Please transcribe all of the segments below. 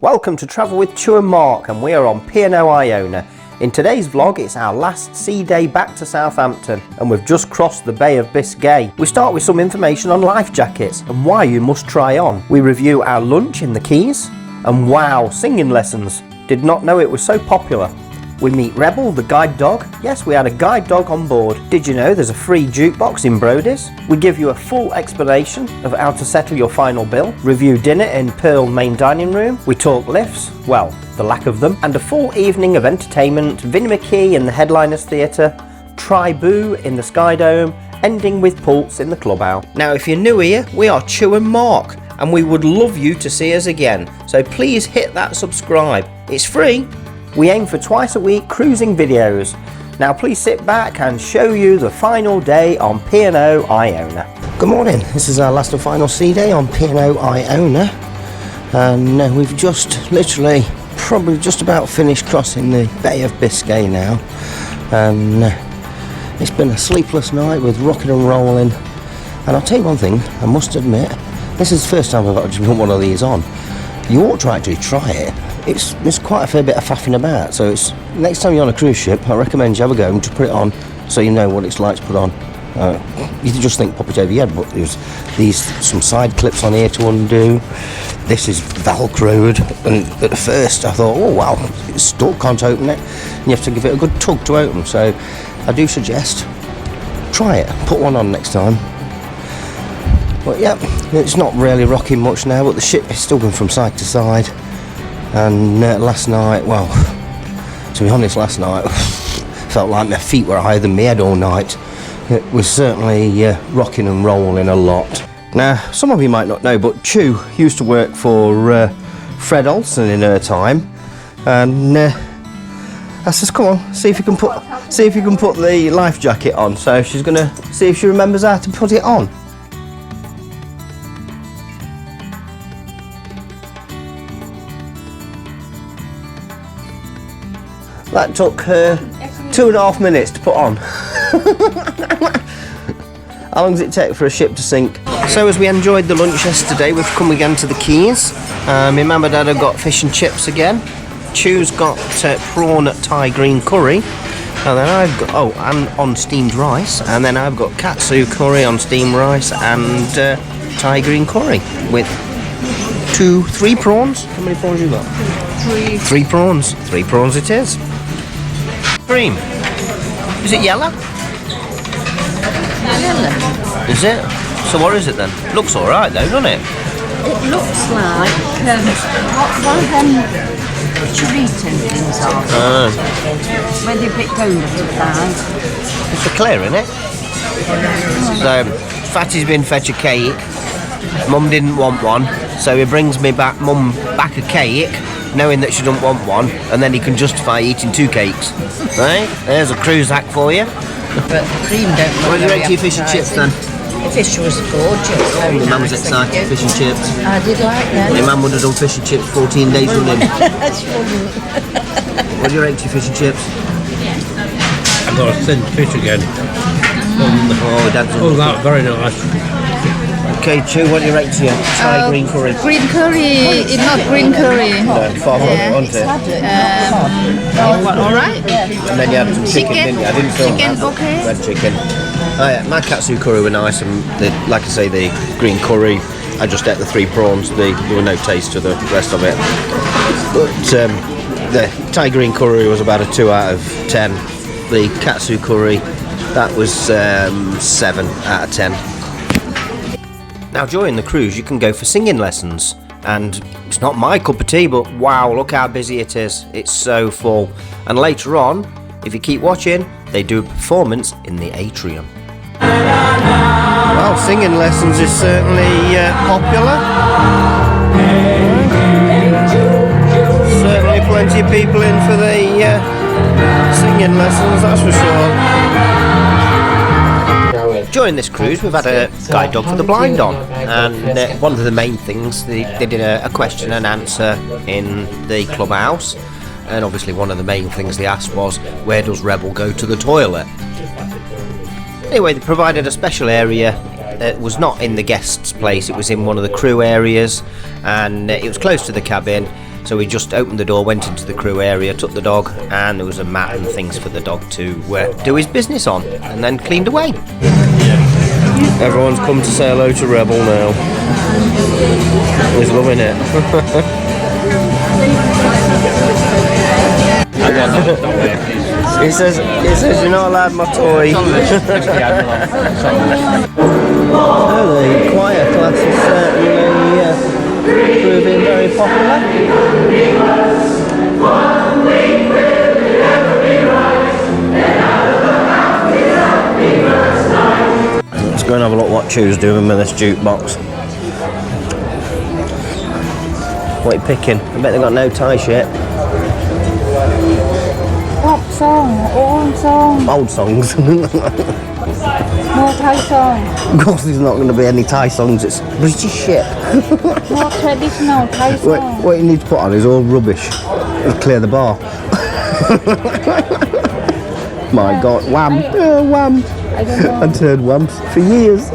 Welcome to Travel with Chu and Mark, and we are on P&O Iona. In today's vlog, it's our last sea day back to Southampton, and we've just crossed the Bay of Biscay. We start with some information on life jackets and why you must try on. We review our lunch in the Quays, and wow, singing lessons. Did not know it was so popular. We meet Rebel, the guide dog. Yes, we had a guide dog on board. Did you know there's a free jukebox in Brodie's? We give you a full explanation of how to settle your final bill. Review dinner in Pearl main dining room. We talk lifts, well, the lack of them. And a full evening of entertainment. Vinnie McKee in the Headliners Theatre. Try Boo in the Sky Dome. Ending with Pulse in the Clubhouse. Now, if you're new here, we are Chu and Mark, and we would love you to see us again. So please hit that subscribe. It's free. We aim for twice a week cruising videos. Now please sit back and show you the final day on P&O Iona. Good morning, this is our last and final sea day on P&O Iona. And we've just literally, probably just about finished crossing the Bay of Biscay now. And it's been a sleepless night with rocking and rolling. And I'll tell you one thing, I must admit, this is the first time I've actually put one of these on. You ought to actually try it. It's quite a fair bit of faffing about, so it's next time you're on a cruise ship, I recommend you have a go and to put it on so you know what it's like to put on. You can just think pop it over your head, but there's some side clips on here to undo. This is velcroed, and at first I thought, oh wow, it's stuck, can't open it. And you have to give it a good tug to open, so I do suggest try it, put one on next time. But yeah, it's not really rocking much now, but the ship is still going from side to side. And last night, well, to be honest, last night felt like my feet were higher than my head all night. It was certainly rocking and rolling a lot. Now, some of you might not know, but Chu used to work for Fred Olsen in her time, and I says, "Come on, see if you can put the life jacket on." So she's gonna see if she remembers how to put it on. That took her 2.5 minutes to put on. How long does it take for a ship to sink? So as we enjoyed the lunch yesterday, we've come again to the Quays. My mum and dad have got fish and chips again. Chu's got prawn Thai green curry. And then I've got, and on steamed rice. And then I've got katsu curry on steamed rice and Thai green curry with 3 prawns. How many prawns you got? 3. 3 prawns. 3 prawns it is. Cream. Is it yellow? Yellow. Is it? So what is it then? Looks alright though, doesn't it? It looks like one of them chorizo things are. Where they put donuts about. It's for clear, isn't it? So, Fatty's been fetch a cake. Mum didn't want one, so he brings me back a cake, knowing that she doesn't want one, and then he can justify eating 2 cakes. Right? There's a cruise hack for you. But cream don't. What do you rate to your fish and chips then? The fish was gorgeous. Very Your mum's nice, excited fish and chips. I did like them. Your mum would have done fish and chips 14 days running. She wouldn't. What do you rate to your fish and chips? I've got a thin fish again. Oh, Dad's That very nice. Okay, Chu, what do you rate to your Thai green curry? Green curry, it's not green curry. No, far from it, wasn't it? All right. And then you had some chicken, didn't you? I didn't film Chicken, that. okay. Red chicken. Oh yeah, my katsu curry were nice, and like I say, the green curry, I just ate the 3 prawns. There were no taste to the rest of it. But the Thai green curry was about a 2 out of 10. The katsu curry, that was 7 out of 10. Now during the cruise you can go for singing lessons, and it's not my cup of tea, but wow, look how busy it is. It's so full. And later on, if you keep watching, they do a performance in the atrium. Well, singing lessons is certainly popular. Certainly plenty of people in for the singing lessons, that's for sure. During this cruise we've had a guide dog for the blind on, and one of the main things, they did a question and answer in the clubhouse, and obviously one of the main things they asked was, where does Rebel go to the toilet? Anyway, they provided a special area. It was not in the guest's place, it was in one of the crew areas, and it was close to the cabin. So we just opened the door, went into the crew area, took the dog, and there was a mat and things for the dog to do his business on, and then cleaned away. Everyone's come to say hello to Rebel now. He's loving it. He says you're not allowed my toy. Oh, the choir class is certainly proving very popular. Let's go and have a look what Chu's doing with this jukebox. What are you picking? I bet they've got no ties yet. Pop song, old song, Old songs. no Thai song, Of course there's not going to be any Thai songs, it's British shit. no traditional Thai song. What you need to put on is all rubbish. It'll clear the bar. My God, wham. Wham. I don't know. I've heard whams for years.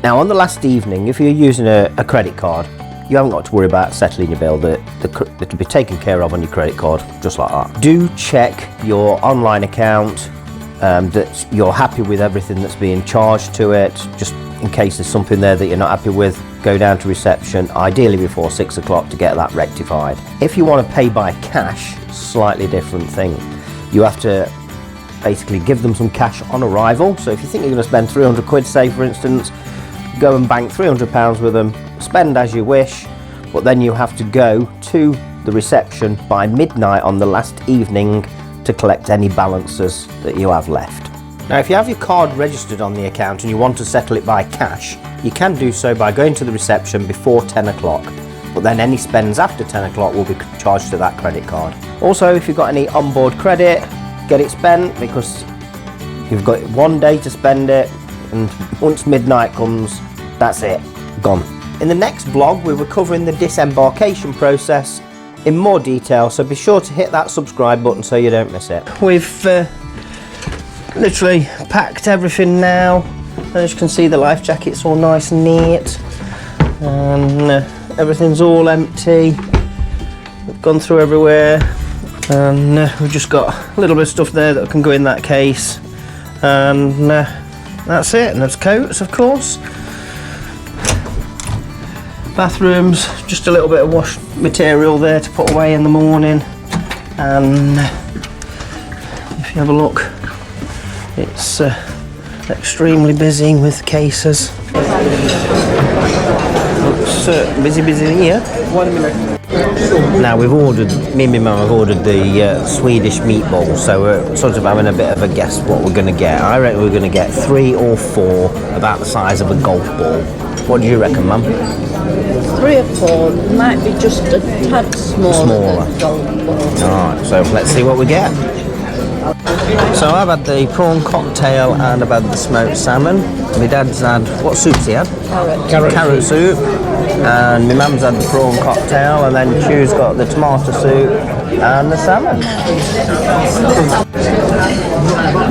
Now on the last evening, if you're using a credit card, you haven't got to worry about settling your bill. It'll be taken care of on your credit card, just like that. Do check your online account, that you're happy with everything that's being charged to it. Just in case there's something there that you're not happy with, go down to reception, ideally before 6 o'clock, to get that rectified. If you want to pay by cash, slightly different thing. You have to basically give them some cash on arrival. So if you think you're going to spend 300 quid, say for instance, go and bank £300 with them, spend as you wish, but then you have to go to the reception by midnight on the last evening to collect any balances that you have left. Now if you have your card registered on the account and you want to settle it by cash, you can do so by going to the reception before 10 o'clock, but then any spends after 10 o'clock will be charged to that credit card. Also, if you've got any onboard credit, get it spent, because you've got 1 day to spend it, and once midnight comes, that's it, gone. In the next vlog, we'll be covering the disembarkation process in more detail, so be sure to hit that subscribe button so you don't miss it. We've literally packed everything now, and as you can see, the life jacket's all nice and neat, and everything's all empty. We've gone through everywhere, and we've just got a little bit of stuff there that can go in that case, and that's it. And there's coats, of course. Bathrooms, just a little bit of wash material there to put away in the morning, and if you have a look, it's extremely busy with cases. Looks busy here. 1 minute. Now we've ordered, me and my mum have ordered the Swedish meatballs, so we're sort of having a bit of a guess what we're going to get. I reckon we're going to get 3 or 4, about the size of a golf ball. What do you reckon, Mum? 3 or 4 might be just a tad smaller. Alright, so let's see what we get. So I've had the prawn cocktail and I've had the smoked salmon. My dad's had, what soups he had? Carrot soup. And my mum's had the prawn cocktail, and then Chu's got the tomato soup and the salmon.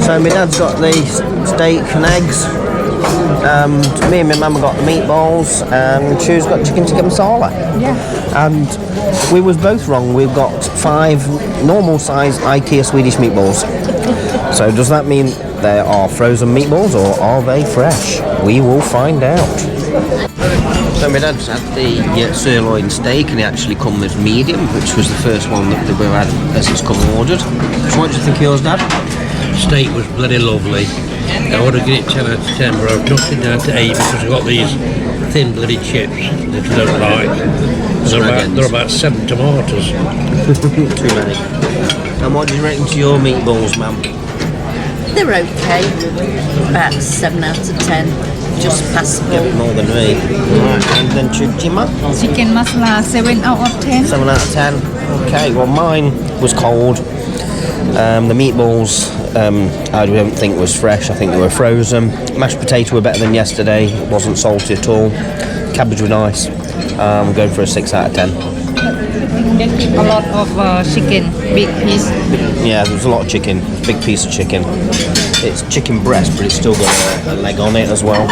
So my dad's got the steak and eggs. Me and my mum have got the meatballs, and Chu's got chicken tikka masala. Yeah. And we was both wrong. We've got 5 normal size IKEA Swedish meatballs. So does that mean they are frozen meatballs, or are they fresh? We will find out. So my dad's had the sirloin steak, and it actually come as medium, which was the first one that we've had as it's come ordered. So what do you think of yours, Dad? Steak was bloody lovely. I would have given it 10 out of 10, but I've knocked it down to 8 because I've got these thin bloody chips that you don't like. They're about 7 tomatoes. Too many. And what do you reckon to your meatballs, Mum? They're okay, about 7 out of 10, just passable. Yeah, more than me. Right, and then Chima? Chicken masala, 7 out of 10. 7 out of 10. Okay, well mine was cold. The meatballs, I don't think was fresh. I think they were frozen. Mashed potato were better than yesterday. It wasn't salty at all. Cabbage were nice. I'm going for a 6 out of 10. They keep a lot of chicken, big piece. Yeah, there's a lot of chicken. Big piece of chicken. It's chicken breast, but it's still got a leg on it as well.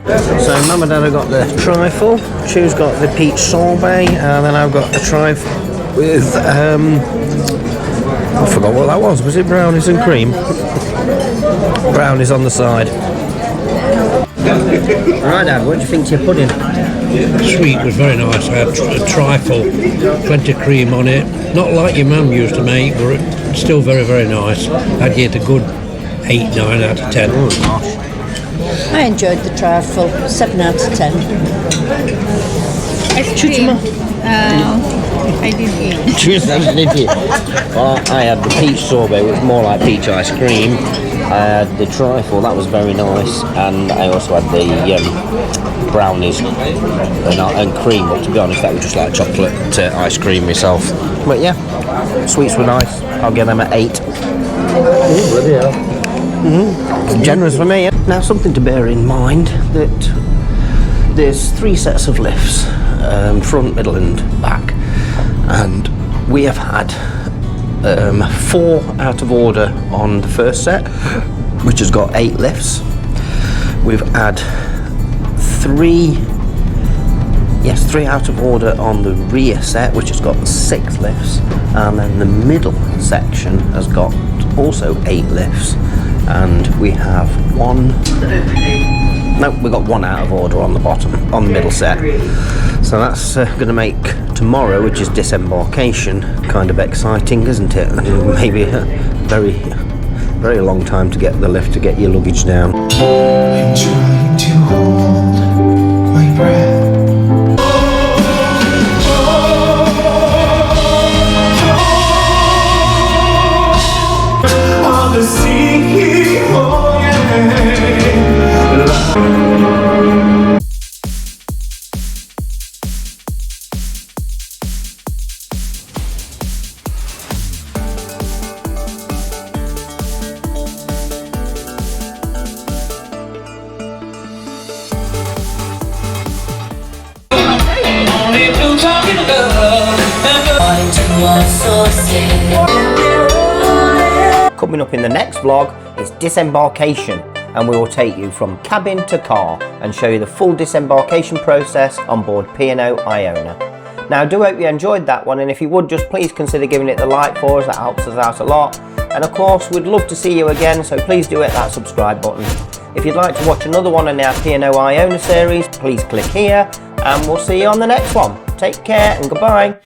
So Mum and Dad have got the trifle, Chu's got the peach sorbet, and then I've got a trifle with, I forgot what that was it brownies and cream? Brownies on the side. Right Dad, what do you think to your pudding? The sweet was very nice. I had a trifle, plenty of cream on it. Not like your mum used to make, but still very, very nice. I'd give it a good 8, 9 out of 10. Oh gosh. I enjoyed the trifle, 7 out of 10. Ice cream. I didn't eat. Cheers, didn't you? Well, I had the peach sorbet, which was more like peach ice cream. I had the trifle, that was very nice, and I also had the brownies and cream, but to be honest, that was just like chocolate ice cream myself. But yeah, sweets were nice. I'll give them an 8. It's generous for me. Now, something to bear in mind that there's 3 sets of lifts, front, middle, and back, and we have had 4 out of order on the first set, which has got 8 lifts. We've had 3 out of order on the rear set, which has got 6 lifts, and then the middle section has got also 8 lifts, and we have we've got 1 out of order on the bottom, on the middle set. So that's going to make tomorrow, which is Disembarkation, kind of exciting, isn't it? And maybe a very, very long time to get the lift to get your luggage down. I'm trying to hold my breath. On the sea, oh yeah. Coming up in the next vlog is Disembarkation, and we will take you from cabin to car and show you the full disembarkation process on board P&O Iona. Now, I do hope you enjoyed that one, and if you would, just please consider giving it the like for us. That helps us out a lot. And of course, we'd love to see you again, so please do hit that subscribe button. If you'd like to watch another one in our P&O Iona series, please click here, and we'll see you on the next one. Take care and goodbye.